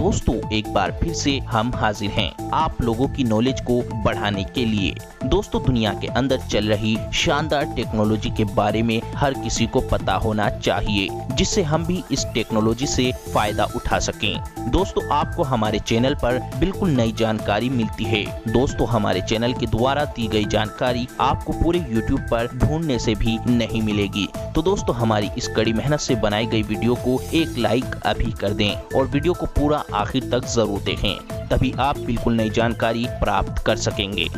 दोस्तों एक बार फिर से हम हाजिर हैं आप लोगों की नॉलेज को बढ़ाने के लिए। दोस्तों दुनिया के अंदर चल रही शानदार टेक्नोलॉजी के बारे में हर किसी को पता होना चाहिए, जिससे हम भी इस टेक्नोलॉजी से फायदा उठा सकें। दोस्तों आपको हमारे चैनल पर बिल्कुल नई जानकारी मिलती है। दोस्तों हमारे चैनल के द्वारा दी गई जानकारी आपको पूरे YouTube पर ढूंढने से भी नहीं मिलेगी। तो दोस्तों हमारी इस कड़ी मेहनत से बनाई गई वीडियो को एक लाइक अभी कर दें और वीडियो को पूरा आखिर तक जरूर देखें, तभी आप बिल्कुल नई जानकारी प्राप्त कर सकेंगे।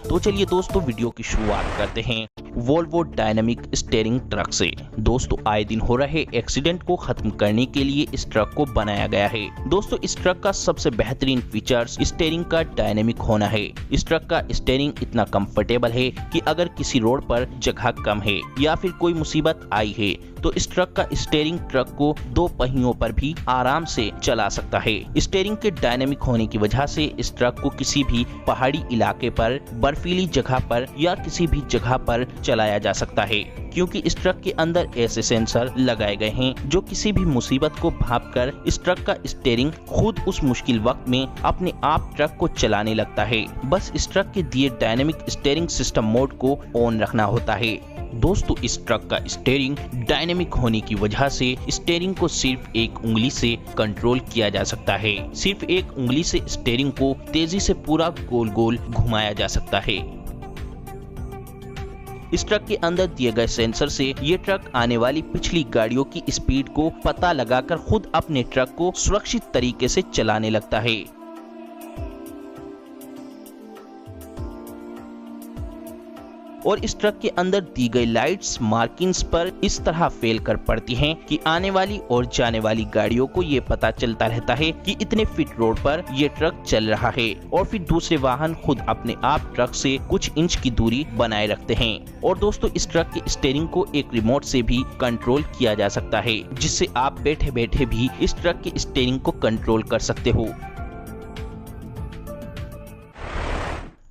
तो चलिए दोस्तों वीडियो की शुरुआत करते हैं वोल्वो डायनामिक स्टीयरिंग ट्रक से। दोस्तों आए दिन हो रहे एक्सीडेंट को खत्म करने के लिए इस ट्रक को बनाया गया है। दोस्तों इस ट्रक का सबसे बेहतरीन फीचर्स स्टीयरिंग का डायनामिक होना है। इस ट्रक का स्टीयरिंग इतना कंफर्टेबल है कि अगर किसी रोड पर जगह कम है या फिर कोई मुसीबत आई है तो इस ट्रक का स्टीयरिंग ट्रक को दो पहियों पर भी आराम से चला सकता है। स्टीयरिंग के डायनामिक होने की वजह से इस ट्रक को किसी भी पहाड़ी इलाके पर, बर्फीली जगह पर या किसी भी जगह पर चलाया जा सकता है, क्योंकि इस ट्रक के अंदर ऐसे सेंसर लगाए गए हैं जो किसी भी मुसीबत को भांपकर इस ट्रक का स्टीयरिंग खुद उस मुश्किल वक्त में अपने आप ट्रक को चलाने लगता है। बस इस ट्रक के दिए डायनामिक स्टीयरिंग सिस्टम मोड को ऑन रखना होता है। दोस्तों इस ट्रक का स्टीयरिंग डायनेमिक होने की वजह से स्टीयरिंग को सिर्फ एक उंगली से कंट्रोल किया जा सकता है। सिर्फ एक उंगली से स्टीयरिंग को तेजी से पूरा गोल गोल घुमाया जा सकता है। इस ट्रक के अंदर दिए गए सेंसर से ये ट्रक आने वाली पिछली गाड़ियों की स्पीड को पता लगाकर खुद अपने ट्रक को सुरक्षित तरीके से चलाने लगता है। और इस ट्रक के अंदर दी गई लाइट्स मार्किंग्स पर इस तरह फेल कर पड़ती हैं कि आने वाली और जाने वाली गाड़ियों को ये पता चलता रहता है कि इतने फीट रोड पर ये ट्रक चल रहा है, और फिर दूसरे वाहन खुद अपने आप ट्रक से कुछ इंच की दूरी बनाए रखते हैं। और दोस्तों इस ट्रक के स्टीयरिंग को एक रिमोट से भी कंट्रोल किया जा सकता है, जिससे आप बैठे बैठे भी इस ट्रक के स्टीयरिंग को कंट्रोल कर सकते हो।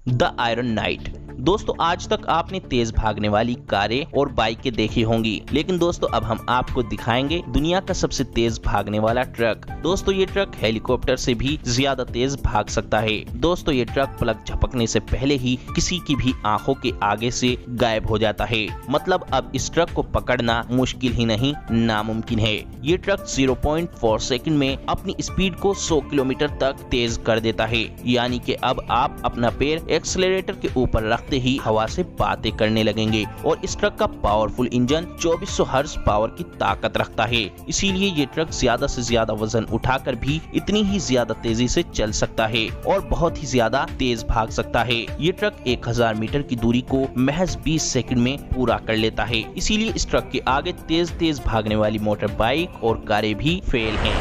The iron night. दोस्तों आज तक आपने तेज भागने वाली कारें और बाइकें देखी होंगी, लेकिन दोस्तों अब हम आपको दिखाएंगे दुनिया का सबसे तेज भागने वाला ट्रक। दोस्तों ये ट्रक हेलीकॉप्टर से भी ज्यादा तेज भाग सकता है। दोस्तों ये ट्रक पलक झपकने से पहले ही किसी की भी आंखों के आगे से गायब हो जाता है। मतलब अब इस ट्रक को पकड़ना मुश्किल ही नहीं, नामुमकिन है। ये ट्रक 0.4 सेकंड में अपनी स्पीड को 100 किलोमीटर तक तेज कर देता है। यानी कि अब आप अपना पैर एक्सेलरेटर के ऊपर रखते ही हवा से बातें करने लगेंगे। और इस ट्रक का पावरफुल इंजन 2400 हॉर्स पावर की ताकत रखता है, इसीलिए ये ट्रक ज्यादा से ज्यादा वजन उठाकर भी इतनी ही ज्यादा तेजी से चल सकता है और बहुत ही ज्यादा तेज भाग सकता है। ये ट्रक 1000 मीटर की दूरी को महज 20 सेकंड में पूरा कर लेता है। इसीलिए इस ट्रक के आगे तेज तेज भागने वाली मोटर बाइक और कारें भी फेल हैं।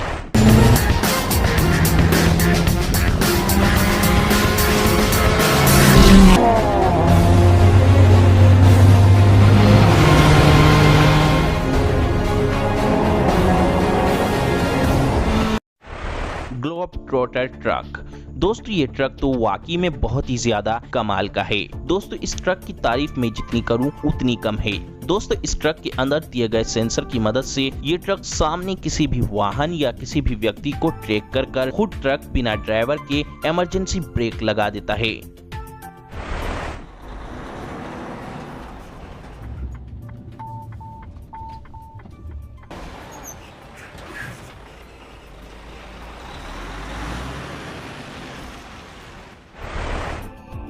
Globe trotter truck. दोस्तों ये ट्रक तो वाकई में बहुत ही ज्यादा कमाल का है। दोस्तों इस ट्रक की तारीफ मैं जितनी करूं उतनी कम है। दोस्तों इस ट्रक के अंदर दिए गए सेंसर की मदद से ये ट्रक सामने किसी भी वाहन या किसी भी व्यक्ति को ट्रैक कर खुद ट्रक बिना ड्राइवर के इमरजेंसी ब्रेक लगा देता है।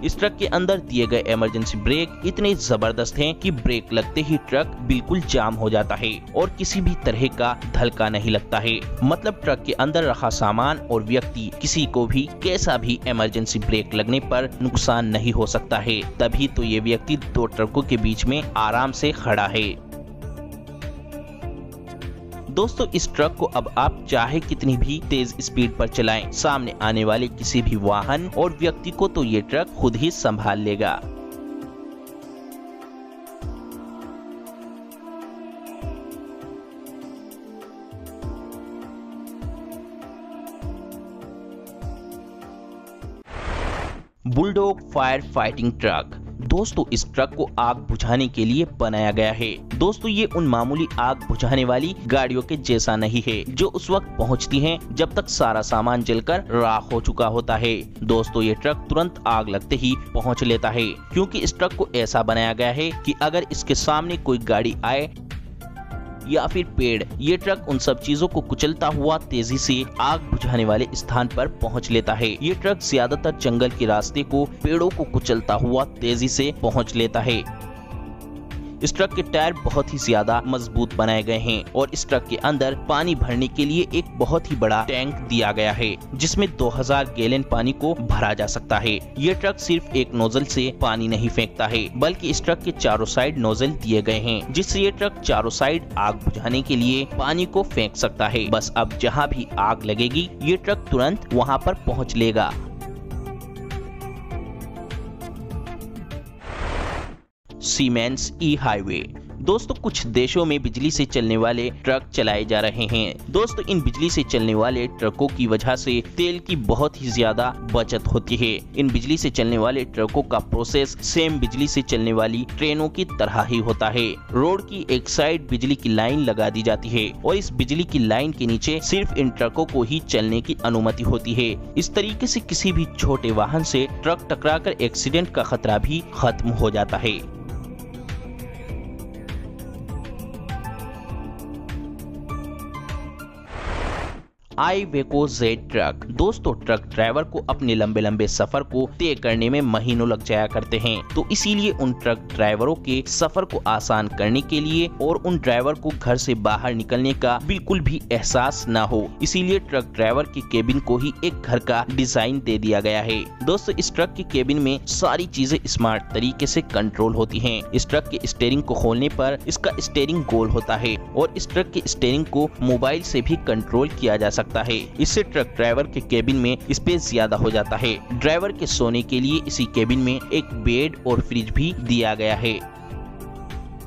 इस ट्रक के अंदर दिए गए इमरजेंसी ब्रेक इतने जबरदस्त हैं कि ब्रेक लगते ही ट्रक बिल्कुल जाम हो जाता है और किसी भी तरह का धक्का नहीं लगता है। मतलब ट्रक के अंदर रखा सामान और व्यक्ति किसी को भी कैसा भी इमरजेंसी ब्रेक लगने पर नुकसान नहीं हो सकता है। तभी तो ये व्यक्ति दो ट्रकों के बीच में आराम से खड़ा है। दोस्तों इस ट्रक को अब आप चाहे कितनी भी तेज स्पीड पर चलाएं, सामने आने वाले किसी भी वाहन और व्यक्ति को तो ये ट्रक खुद ही संभाल लेगा। Bulldog fire fighting truck. दोस्तों इस ट्रक को आग बुझाने के लिए बनाया गया है। दोस्तों ये उन मामूली आग बुझाने वाली गाड़ियों के जैसा नहीं है जो उस वक्त पहुंचती हैं जब तक सारा सामान जलकर राख हो चुका होता है। दोस्तों ये ट्रक तुरंत आग लगते ही पहुंच लेता है, क्योंकि इस ट्रक को ऐसा बनाया गया है कि अगर इसके सामने कोई गाड़ी आए या फिर पेड़, ये ट्रक उन सब चीजों को कुचलता हुआ तेजी से आग बुझाने वाले स्थान पर पहुंच लेता है। ये ट्रक ज्यादातर जंगल के रास्ते को, पेड़ों को कुचलता हुआ तेजी से पहुंच लेता है। इस ट्रक के टायर बहुत ही ज्यादा मजबूत बनाए गए हैं और इस ट्रक के अंदर पानी भरने के लिए एक बहुत ही बड़ा टैंक दिया गया है, जिसमें 2000 गैलन पानी को भरा जा सकता है। ये ट्रक सिर्फ एक नोजल से पानी नहीं फेंकता है, बल्कि इस ट्रक के चारों साइड नोजल दिए गए हैं, जिससे ये ट्रक चारों साइड आग बुझाने के लिए पानी को फेंक सकता है। बस अब जहाँ भी आग लगेगी ये ट्रक तुरंत वहाँ पर पहुँच लेगा। सीमेंस ई हाईवे। दोस्तों कुछ देशों में बिजली से चलने वाले ट्रक चलाए जा रहे हैं। दोस्तों इन बिजली से चलने वाले ट्रकों की वजह से तेल की बहुत ही ज्यादा बचत होती है। इन बिजली से चलने वाले ट्रकों का प्रोसेस सेम बिजली से चलने वाली ट्रेनों की तरह ही होता है। रोड की एक साइड बिजली की लाइन लगा दी जाती है और इस बिजली की लाइन के नीचे सिर्फ इन ट्रकों को ही चलने की अनुमति होती है। इस तरीके से किसी भी छोटे वाहन से ट्रक टकराकर एक्सीडेंट का खतरा भी खत्म हो जाता है। आईवेको जेड ट्रक। दोस्तों ट्रक ड्राइवर को अपने लंबे लंबे सफर को तय करने में महीनों लग जाया करते हैं, तो इसीलिए उन ट्रक ड्राइवरों के सफर को आसान करने के लिए और उन ड्राइवर को घर से बाहर निकलने का बिल्कुल भी एहसास ना हो, इसीलिए ट्रक ड्राइवर के केबिन को ही एक घर का डिजाइन दे दिया गया है। दोस्तों इस ट्रक के केबिन में सारी चीजें स्मार्ट तरीके से कंट्रोल होती हैं। इस ट्रक के स्टीयरिंग को खोलने पर इसका स्टीयरिंग गोल होता है और इस ट्रक के स्टीयरिंग को मोबाइल से भी कंट्रोल किया जा सकता है। इससे ट्रक ड्राइवर के केबिन में स्पेस ज्यादा हो जाता है। ड्राइवर के सोने के लिए इसी केबिन में एक बेड और फ्रिज भी दिया गया है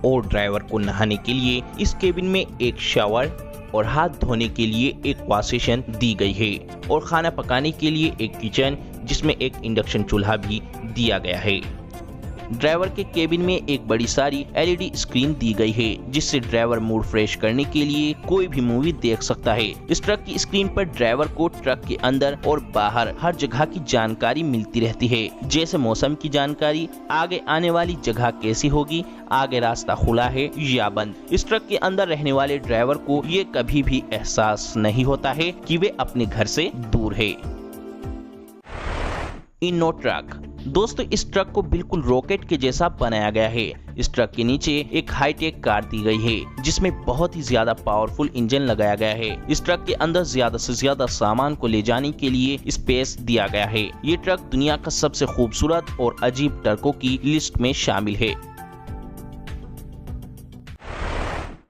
और ड्राइवर को नहाने के लिए इस केबिन में एक शावर और हाथ धोने के लिए एक वॉश बेसिन दी गई है और खाना पकाने के लिए एक किचन जिसमें एक इंडक्शन चूल्हा भी दिया गया है। ड्राइवर के केबिन में एक बड़ी सारी एलईडी स्क्रीन दी गई है, जिससे ड्राइवर मूड फ्रेश करने के लिए कोई भी मूवी देख सकता है। इस ट्रक की स्क्रीन पर ड्राइवर को ट्रक के अंदर और बाहर हर जगह की जानकारी मिलती रहती है, जैसे मौसम की जानकारी, आगे आने वाली जगह कैसी होगी, आगे रास्ता खुला है या बंद। इस ट्रक के अंदर रहने वाले ड्राइवर को ये कभी भी एहसास नहीं होता है कि वे अपने घर से दूर है। इनो ट्रक। दोस्तों इस ट्रक को बिल्कुल रॉकेट के जैसा बनाया गया है। इस ट्रक के नीचे एक हाईटेक कार दी गई है, जिसमें बहुत ही ज्यादा पावरफुल इंजन लगाया गया है। इस ट्रक के अंदर ज्यादा से ज्यादा सामान को ले जाने के लिए स्पेस दिया गया है। ये ट्रक दुनिया का सबसे खूबसूरत और अजीब ट्रकों की लिस्ट में शामिल है।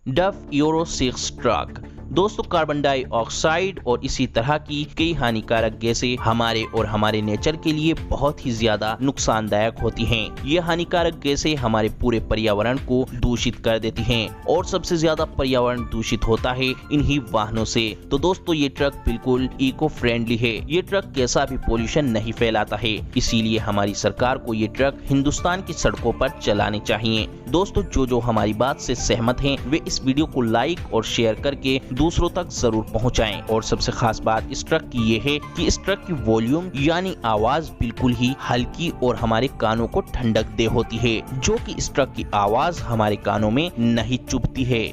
डफ यूरो 6 ट्रक। दोस्तों कार्बन डाइऑक्साइड और इसी तरह की कई हानिकारक गैसें हमारे और हमारे नेचर के लिए बहुत ही ज्यादा नुकसानदायक होती हैं। ये हानिकारक गैसें हमारे पूरे पर्यावरण को दूषित कर देती हैं और सबसे ज्यादा पर्यावरण दूषित होता है इन्हीं वाहनों से। तो दोस्तों ये ट्रक बिल्कुल इको फ्रेंडली है। ये ट्रक कैसा भी पोल्यूशन नहीं फैलाता है, इसीलिए हमारी सरकार को ये ट्रक हिंदुस्तान की सड़कों पर चलाने चाहिए। दोस्तों जो हमारी बात से सहमत हैं वे इस वीडियो को लाइक और शेयर करके दूसरों तक जरूर पहुंचाएं। और सबसे खास बात इस ट्रक की ये है कि इस ट्रक की वॉल्यूम यानी आवाज बिल्कुल ही हल्की और हमारे कानों को ठंडक दे होती है, जो कि इस ट्रक की आवाज हमारे कानों में नहीं चुभती है।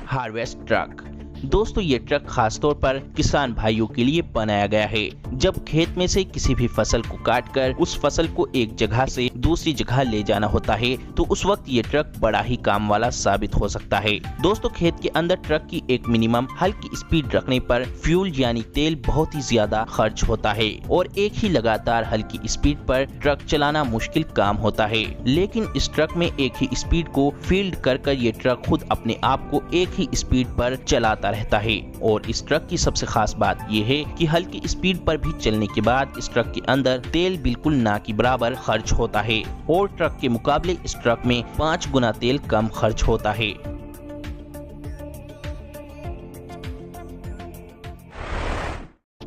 Harvest truck. दोस्तों ये ट्रक खासतौर पर किसान भाइयों के लिए बनाया गया है। जब खेत में से किसी भी फसल को काटकर उस फसल को एक जगह से दूसरी जगह ले जाना होता है, तो उस वक्त ये ट्रक बड़ा ही काम वाला साबित हो सकता है। दोस्तों खेत के अंदर ट्रक की एक मिनिमम हल्की स्पीड रखने पर फ्यूल यानी तेल बहुत ही ज्यादा खर्च होता है और एक ही लगातार हल्की स्पीड पर ट्रक चलाना मुश्किल काम होता है। लेकिन इस ट्रक में एक ही स्पीड को फील्ड कर ये ट्रक खुद अपने आप को एक ही स्पीड पर चलाता रहता है। और इस ट्रक की सबसे खास बात यह है कि हल्की स्पीड पर भी चलने के बाद इस ट्रक के अंदर तेल बिल्कुल ना के बराबर खर्च होता है और ट्रक के मुकाबले इस ट्रक में 5 गुना तेल कम खर्च होता है।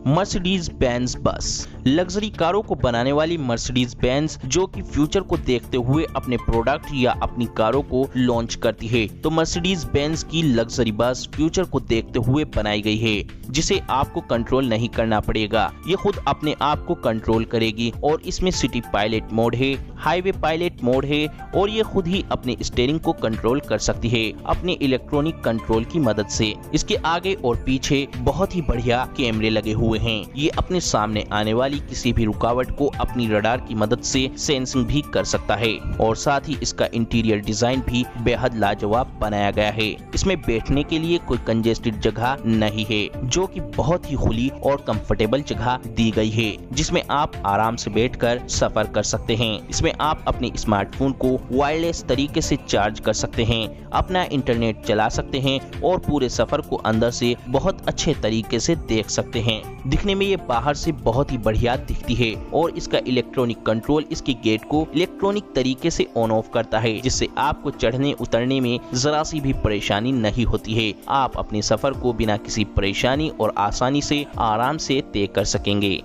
मर्सिडीज बेंज बस। लग्जरी कारों को बनाने वाली मर्सिडीज बेंज जो कि फ्यूचर को देखते हुए अपने प्रोडक्ट या अपनी कारों को लॉन्च करती है, तो मर्सिडीज बेंज की लग्जरी बस फ्यूचर को देखते हुए बनाई गई है, जिसे आपको कंट्रोल नहीं करना पड़ेगा। ये खुद अपने आप को कंट्रोल करेगी और इसमें सिटी पायलट मोड है, हाईवे पायलट मोड है और ये खुद ही अपने स्टीयरिंग को कंट्रोल कर सकती है अपने इलेक्ट्रॉनिक कंट्रोल की मदद से। इसके आगे और पीछे बहुत ही बढ़िया कैमरे लगे हुए हैं। ये अपने सामने आने वाली किसी भी रुकावट को अपनी रडार की मदद से सेंसिंग भी कर सकता है और साथ ही इसका इंटीरियर डिजाइन भी बेहद लाजवाब बनाया गया है। इसमें बैठने के लिए कोई कंजेस्टेड जगह नहीं है, जो कि बहुत ही खुली और कंफर्टेबल जगह दी गई है, जिसमें आप आराम से बैठकर सफर कर सकते हैं। इसमें आप अपने स्मार्टफोन को वायरलेस तरीके से चार्ज कर सकते हैं, अपना इंटरनेट चला सकते हैं और पूरे सफर को अंदर से बहुत अच्छे तरीके से देख सकते हैं। दिखने में ये बाहर से बहुत ही बढ़िया दिखती है और इसका इलेक्ट्रॉनिक कंट्रोल इसके गेट को इलेक्ट्रॉनिक तरीके से ऑन ऑफ करता है, जिससे आपको चढ़ने उतरने में जरा सी भी परेशानी नहीं होती है। आप अपने सफर को बिना किसी परेशानी और आसानी से आराम से तय कर सकेंगे।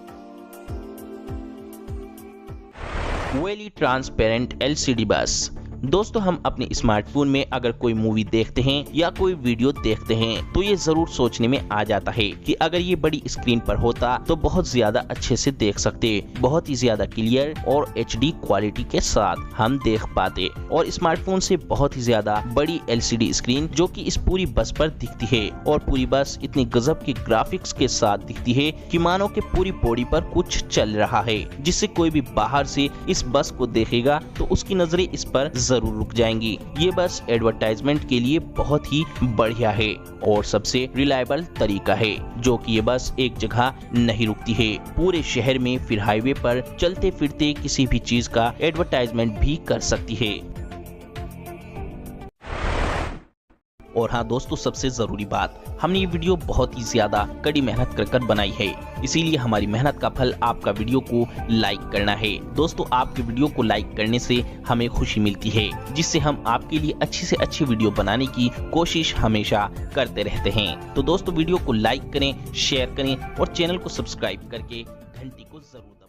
वेली ट्रांसपेरेंट एलसीडी बस। दोस्तों, हम अपने स्मार्टफोन में अगर कोई मूवी देखते हैं या कोई वीडियो देखते हैं तो ये जरूर सोचने में आ जाता है कि अगर ये बड़ी स्क्रीन पर होता तो बहुत ज्यादा अच्छे से देख सकते, बहुत ही ज्यादा क्लियर और HD क्वालिटी के साथ हम देख पाते। और स्मार्टफोन से बहुत ही ज्यादा बड़ी LCD स्क्रीन जो कि इस पूरी बस पर दिखती है और पूरी बस इतनी गजब की ग्राफिक्स के साथ दिखती है कि मानो कि पूरी बॉडी पर कुछ चल रहा है, जिससे कोई भी बाहर से इस बस को देखेगा तो उसकी नजरें इस पर जरूर रुक जाएंगी। ये बस एडवर्टाइजमेंट के लिए बहुत ही बढ़िया है और सबसे रिलायबल तरीका है, जो कि ये बस एक जगह नहीं रुकती है, पूरे शहर में फिर हाईवे पर चलते फिरते किसी भी चीज का एडवर्टाइजमेंट भी कर सकती है। और हाँ दोस्तों, सबसे जरूरी बात, हमने ये वीडियो बहुत ही ज्यादा कड़ी मेहनत कर बनाई है, इसीलिए हमारी मेहनत का फल आपका वीडियो को लाइक करना है। दोस्तों, आपके वीडियो को लाइक करने से हमें खुशी मिलती है, जिससे हम आपके लिए अच्छी से अच्छी वीडियो बनाने की कोशिश हमेशा करते रहते हैं। तो दोस्तों, वीडियो को लाइक करें, शेयर करें और चैनल को सब्सक्राइब करके घंटी को जरूर